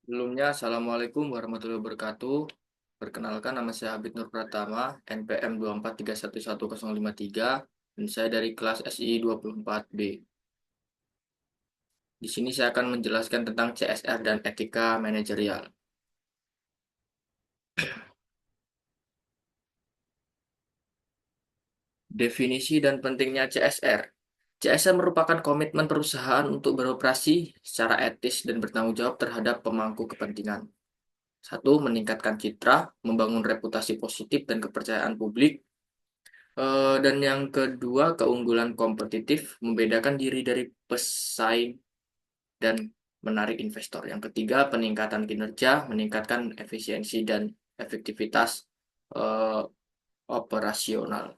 Sebelumnya, Assalamualaikum warahmatullahi wabarakatuh. Perkenalkan, nama saya Habib Nur Pratama, NPM 243111053, dan saya dari kelas SI 24B. Di sini saya akan menjelaskan tentang CSR dan etika manajerial. Definisi dan pentingnya CSR. CSR merupakan komitmen perusahaan untuk beroperasi secara etis dan bertanggung jawab terhadap pemangku kepentingan. Satu, meningkatkan citra, membangun reputasi positif dan kepercayaan publik. Dan yang kedua, keunggulan kompetitif, membedakan diri dari pesaing dan menarik investor. Yang ketiga, peningkatan kinerja, meningkatkan efisiensi dan efektivitas eh, operasional.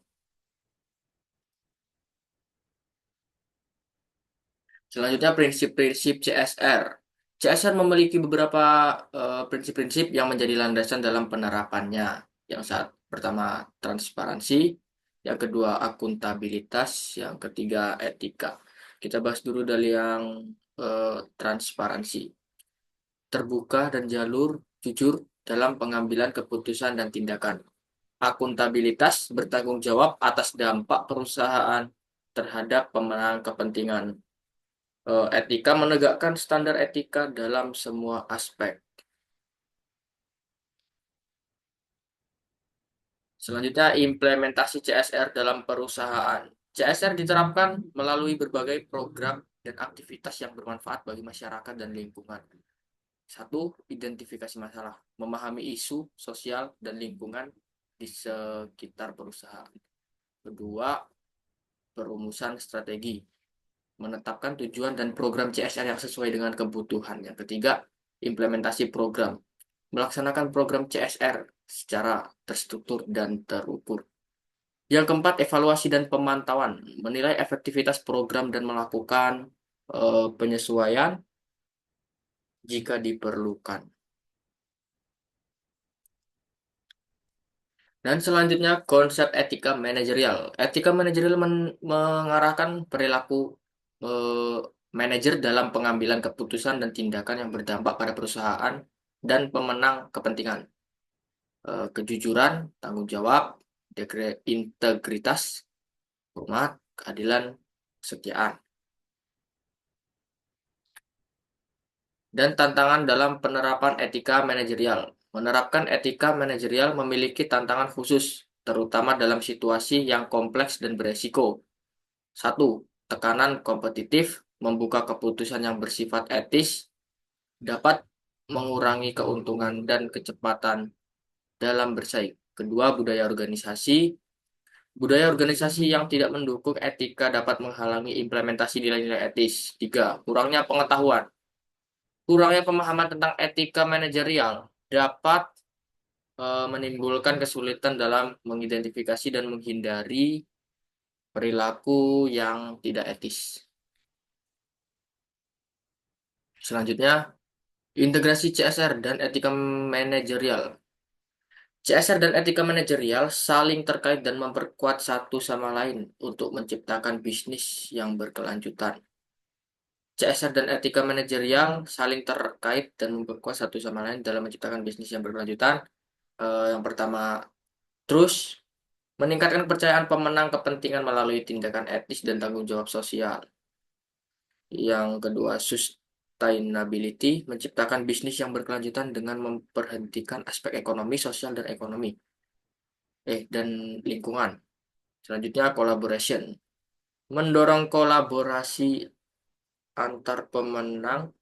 Selanjutnya, prinsip-prinsip CSR. CSR memiliki beberapa prinsip-prinsip yang menjadi landasan dalam penerapannya. Yang saat pertama, transparansi. Yang kedua, akuntabilitas. Yang ketiga, etika. Kita bahas dulu dari yang transparansi. Terbuka dan jalur jujur dalam pengambilan keputusan dan tindakan. Akuntabilitas bertanggung jawab atas dampak perusahaan terhadap pemenang kepentingan. Etika menegakkan standar etika dalam semua aspek. Selanjutnya, implementasi CSR dalam perusahaan. CSR diterapkan melalui berbagai program dan aktivitas yang bermanfaat bagi masyarakat dan lingkungan. Satu, identifikasi masalah, memahami isu sosial dan lingkungan di sekitar perusahaan. Kedua, perumusan strategi, menetapkan tujuan dan program CSR yang sesuai dengan kebutuhan. Yang ketiga, implementasi program, melaksanakan program CSR secara terstruktur dan terukur. Yang keempat, evaluasi dan pemantauan, menilai efektivitas program dan melakukan penyesuaian jika diperlukan. Dan selanjutnya, konsep etika manajerial. Etika manajerial mengarahkan perilaku eh, manajer dalam pengambilan keputusan dan tindakan yang berdampak pada perusahaan dan pemenang kepentingan. Kejujuran, tanggung jawab, integritas, hormat, keadilan, kesetiaan. Dan tantangan dalam penerapan etika manajerial. Menerapkan etika manajerial memiliki tantangan khusus, terutama dalam situasi yang kompleks dan beresiko. Satu, tekanan kompetitif, membuka keputusan yang bersifat etis, dapat mengurangi keuntungan dan kecepatan dalam bersaing. Kedua, budaya organisasi. Budaya organisasi yang tidak mendukung etika dapat menghalangi implementasi nilai-nilai etis. Tiga, kurangnya pengetahuan. Kurangnya pemahaman tentang etika manajerial dapat menimbulkan kesulitan dalam mengidentifikasi dan menghindari perilaku yang tidak etis. Selanjutnya, integrasi CSR dan etika manajerial. CSR dan etika manajerial saling terkait dan memperkuat satu sama lain untuk menciptakan bisnis yang berkelanjutan. CSR dan etika manajerial saling terkait dan memperkuat satu sama lain dalam menciptakan bisnis yang berkelanjutan. Yang pertama, terus meningkatkan kepercayaan pemenang kepentingan melalui tindakan etis dan tanggung jawab sosial. Yang kedua, sustainability, menciptakan bisnis yang berkelanjutan dengan memperhentikan aspek ekonomi, sosial, dan lingkungan. Selanjutnya, collaboration, mendorong kolaborasi antar pemenang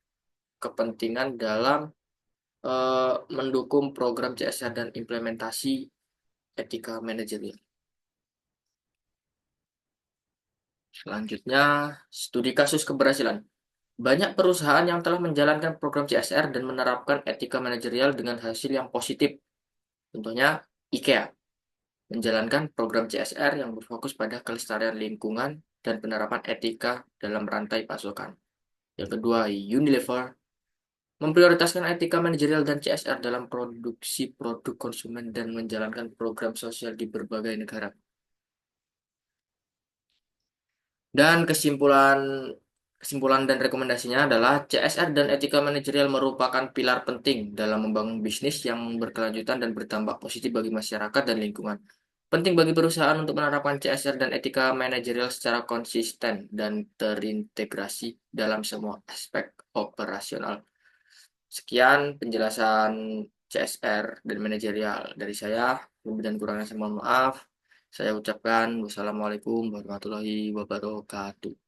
kepentingan dalam mendukung program CSR dan implementasi etika manajerial. Selanjutnya, studi kasus keberhasilan. Banyak perusahaan yang telah menjalankan program CSR dan menerapkan etika manajerial dengan hasil yang positif. Contohnya, IKEA menjalankan program CSR yang berfokus pada kelestarian lingkungan dan penerapan etika dalam rantai pasokan. Yang kedua, Unilever memprioritaskan etika manajerial dan CSR dalam produksi produk konsumen dan menjalankan program sosial di berbagai negara. Dan Kesimpulan dan rekomendasinya adalah CSR dan etika manajerial merupakan pilar penting dalam membangun bisnis yang berkelanjutan dan berdampak positif bagi masyarakat dan lingkungan. Penting bagi perusahaan untuk menerapkan CSR dan etika manajerial secara konsisten dan terintegrasi dalam semua aspek operasional. Sekian penjelasan CSR dan manajerial dari saya. Lebih dan kurangnya saya mohon maaf. Saya ucapkan wassalamualaikum warahmatullahi wabarakatuh.